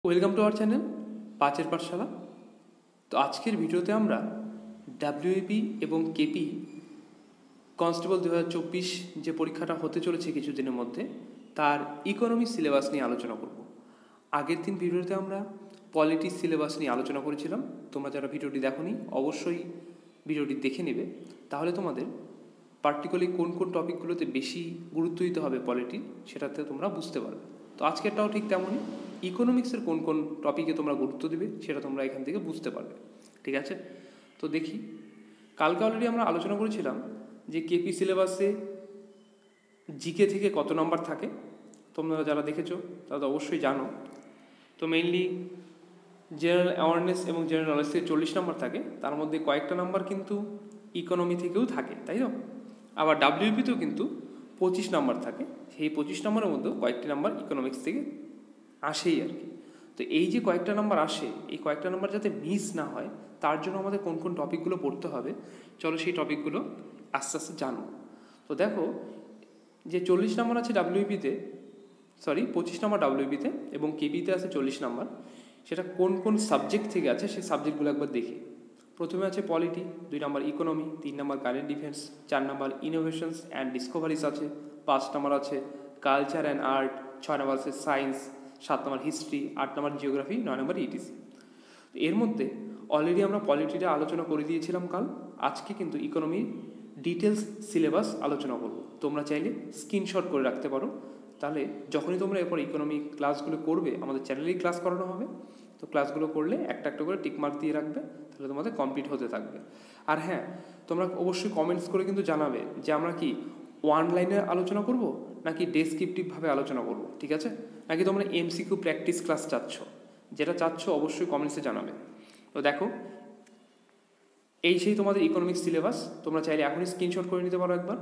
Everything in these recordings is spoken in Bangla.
ওয়েলকাম টু আওয়ার চ্যানেল পাঁচের পাঠশালা। তো আজকের ভিডিওতে আমরা ডাব্লিউপি এবং কেপি কনস্টেবল 2024 যে পরীক্ষাটা হতে চলেছে কিছুদিনের মধ্যে, তার ইকোনমি সিলেবাস নিয়ে আলোচনা করব। আগের দিন ভিডিওতে আমরা পলিটি সিলেবাস নিয়ে আলোচনা করেছিলাম। তোমরা যারা ভিডিওটি দেখোনি অবশ্যই ভিডিওটি দেখে নেবে, তাহলে তোমাদের পার্টিকুলারলি কোন কোন টপিকগুলোতে বেশি গুরুত্ব দিতে হবে পলিটির, সেটাতে তোমরা বুঝতে পারবে। তো আজকেরটাও ঠিক তেমনই, ইকোনমিক্সের কোন কোন টপিকে তোমরা গুরুত্ব দেবে সেটা তোমরা এখান থেকে বুঝতে পারবে। ঠিক আছে, তো দেখি। কালকে অলরেডি আমরা আলোচনা করেছিলাম যে কেপি সিলেবাসে জিকে থেকে কত নাম্বার থাকে। তোমরা যারা দেখেছো তারা তো অবশ্যই জানো। তো মেইনলি জেনারেল অ্যাওয়ারনেস এবং জেনারেল নলেজ থেকে 40 নাম্বার থাকে, তার মধ্যে কয়েকটা নাম্বার কিন্তু ইকোনমি থেকেও থাকে, তাই তো। আবার ডাব্লিউপিতেও কিন্তু 25 নাম্বার থাকে, সেই 25 নাম্বারের মধ্যেও কয়েকটি নাম্বার ইকোনমিক্স থেকে আসেই আর কি। তো এই যে কয়েকটা নাম্বার আসে, এই কয়েকটা নাম্বার যাতে মিস না হয় তার জন্য আমাদের কোন কোন টপিকগুলো পড়তে হবে, চলো সেই টপিকগুলো আস্তে আস্তে জানবো। তো দেখো, যে 40 নাম্বার আছে ডাব্লিউপিতে, 25 নাম্বার ডাব্লিউপিতে এবং কেপিতে আছে 40 নাম্বার, সেটা কোন কোন সাবজেক্ট থেকে আছে সেই সাবজেক্টগুলো একবার দেখি। প্রথমে আছে polity, 2 number economy, 3 number current defence, 4 number innovations and discoveries আছে, 5 নাম্বার আছে কালচার অ্যান্ড আর্ট, 6 নাম্বার আছে science, 7 number history, 8 number geography, 9 number etc. এর মধ্যে অলরেডি আমরা পলিটিটা আলোচনা করে দিয়েছিলাম কাল। আজকে কিন্তু ইকোনমির ডিটেলস সিলেবাস আলোচনা করব। তোমরা চাইলে স্ক্রিনশট করে রাখতে পারো, তাহলে যখনই তোমরা এরপর ইকোনমি ক্লাসগুলো করবে, আমাদের চ্যানেলেই ক্লাস করানো হবে, তো ক্লাসগুলো করলে একটা একটা করে টিকমার্ক দিয়ে রাখবে, তাহলে তোমাদের কমপ্লিট হতে থাকবে। আর হ্যাঁ, তোমরা অবশ্যই কমেন্টস করে কিন্তু জানাবে যে আমরা কি ওয়ান লাইনে আলোচনা করব নাকি ডেসক্রিপটিভভাবে আলোচনা করব, ঠিক আছে, নাকি তোমরা এমসিকিউ প্র্যাকটিস ক্লাস চাচ্ছ। যেটা চাচ্ছ অবশ্যই কমেন্টসে জানাবে। তো দেখো, এই সেই তোমাদের ইকোনমিক্স সিলেবাস, তোমরা চাইলে এখনই স্ক্রিনশট করে নিতে পারো একবার।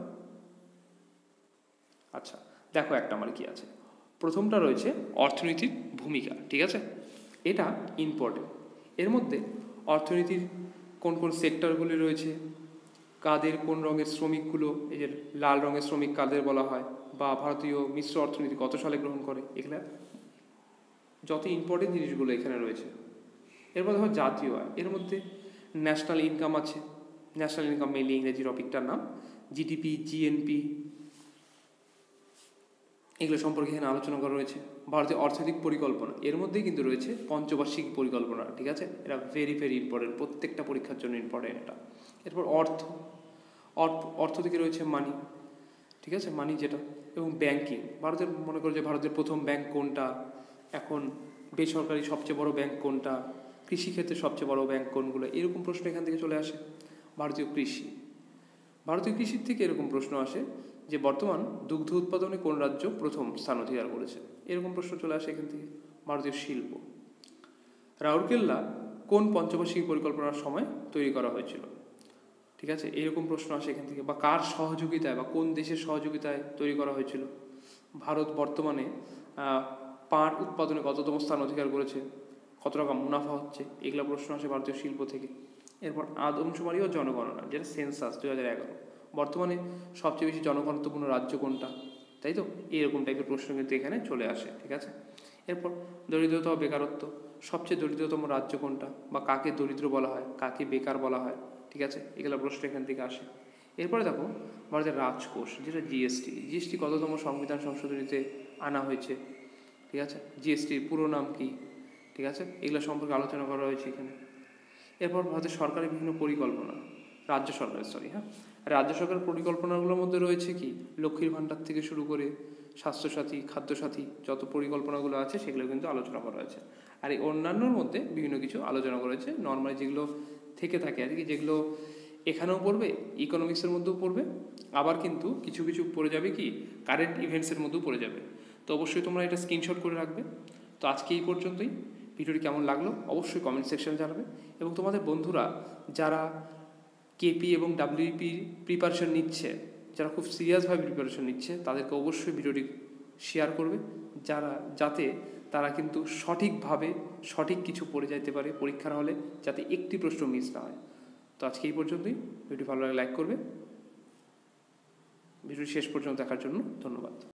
আচ্ছা, দেখো একটা আমার কি আছে। প্রথমটা রয়েছে অর্থনীতির ভূমিকা, ঠিক আছে, এটা ইম্পর্টেন্ট। এর মধ্যে অর্থনীতির কোন কোন সেক্টরগুলি রয়েছে, কাদের কোন রঙের শ্রমিকগুলো, এই যে লাল রঙের শ্রমিক কাদের বলা হয়, বা ভারতীয় মিশ্র অর্থনীতি কত সালে গ্রহণ করে, এগুলা যত ইম্পর্টেন্ট জিনিসগুলো এখানে রয়েছে। এরপর দেখো জাতীয় আয়, এর মধ্যে ন্যাশনাল ইনকাম আছে। ন্যাশনাল ইনকাম মেইনলি ইংরেজি টপিকটার নাম। জিডিপি, জিএনপি, এগুলো সম্পর্কে এখানে আলোচনা করা রয়েছে। ভারতীয় অর্থনৈতিক পরিকল্পনা, এর মধ্যেই কিন্তু রয়েছে পঞ্চবার্ষিক পরিকল্পনা, ঠিক আছে, এটা ভেরি ভেরি ইম্পর্টেন্ট, প্রত্যেকটা পরীক্ষার জন্য ইম্পর্টেন্ট এটা। এরপর অর্থ থেকে রয়েছে মানি, ঠিক আছে, মানি যেটা, এবং ব্যাংকিং। ভারতের মনে করো যে ভারতের প্রথম ব্যাংক কোনটা, এখন বেসরকারি সবচেয়ে বড় ব্যাংক কোনটা, কৃষিক্ষেত্রে সবচেয়ে বড় ব্যাংক কোনগুলো, এরকম প্রশ্ন এখান থেকে চলে আসে। ভারতীয় কৃষির থেকে এরকম প্রশ্ন আসে যে বর্তমান দুগ্ধ উৎপাদনে কোন রাজ্য প্রথম স্থান অধিকার করেছে, এরকম প্রশ্ন চলে আসে এখান থেকে। ভারতীয় শিল্প, রাউরকেল্লা কোন পঞ্চবার্ষিক পরিকল্পনার সময় তৈরি করা হয়েছিল, ঠিক আছে, এরকম প্রশ্ন আসে এখান থেকে। বা কার সহযোগিতায় বা কোন দেশের সহযোগিতায় তৈরি করা হয়েছিল। ভারত বর্তমানে পাট উৎপাদনে কততম স্থান অধিকার করেছে, কত টাকা মুনাফা হচ্ছে, এগুলো প্রশ্ন আসে ভারতীয় শিল্প থেকে। এরপর আদমশুমারি ও জনগণনা, যেটা সেন্সাস 2011, বর্তমানে সবচেয়ে বেশি জনঘনত্বপূর্ণ রাজ্য কোনটা, তাই তো, এইরকম টাইপের প্রশ্ন কিন্তু এখানে চলে আসে, ঠিক আছে। এরপর দরিদ্রতা ও বেকারত্ব, সবচেয়ে দরিদ্রতম রাজ্য কোনটা, বা কাকে দরিদ্র বলা হয়, কাকে বেকার বলা হয়, ঠিক আছে, এগুলো প্রশ্ন এখান থেকে আসে। এরপরে দেখো ভারতের রাজকোষ, যেটা জিএসটি কততম সংবিধান সংশোধনীতে আনা হয়েছে, ঠিক আছে, জিএসটির পুরো নাম কি, ঠিক আছে, এগুলো সম্পর্কে আলোচনা করা হয়েছে এখানে। এরপর ভারতের সরকারের বিভিন্ন পরিকল্পনা, রাজ্য সরকারের পরিকল্পনাগুলোর মধ্যে রয়েছে কি, লক্ষ্মীর ভাণ্ডার থেকে শুরু করে স্বাস্থ্যসাথী, খাদ্যসাথী, যত পরিকল্পনাগুলো আছে সেগুলো কিন্তু আলোচনা করা হয়েছে। আর এই অন্যান্যর মধ্যে বিভিন্ন কিছু আলোচনা করা হয়েছে, নর্মালি যেগুলো থেকে থাকে আর কি, যেগুলো এখানেও পড়বে, ইকোনমিক্সের মধ্যেও পড়বে, আবার কিন্তু কিছু কিছু পড়ে যাবে কি কারেন্ট ইভেন্টসের মধ্যেও পড়ে যাবে। তো অবশ্যই তোমরা এটা স্ক্রিনশট করে রাখবে। তো আজকে এই পর্যন্তই। ভিডিওটি কেমন লাগলো অবশ্যই কমেন্ট সেকশনে জানাবে, এবং তোমাদের বন্ধুরা যারা কেপি এবং ডাব্লিউপির প্রিপারেশন নিচ্ছে, যারা খুব সিরিয়াসভাবে প্রিপারেশন নিচ্ছে, তাদেরকে অবশ্যই ভিডিওটি শেয়ার করবে, যাতে তারা কিন্তু সঠিকভাবে সঠিক কিছু পড়ে যাইতে পারে পরীক্ষার হলে, যাতে একটি প্রশ্ন মিস না হয়। তো আজকে এই পর্যন্তই। ভিডিও ভালো লাগলে লাইক করবে। ভিডিওটি শেষ পর্যন্ত দেখার জন্য ধন্যবাদ।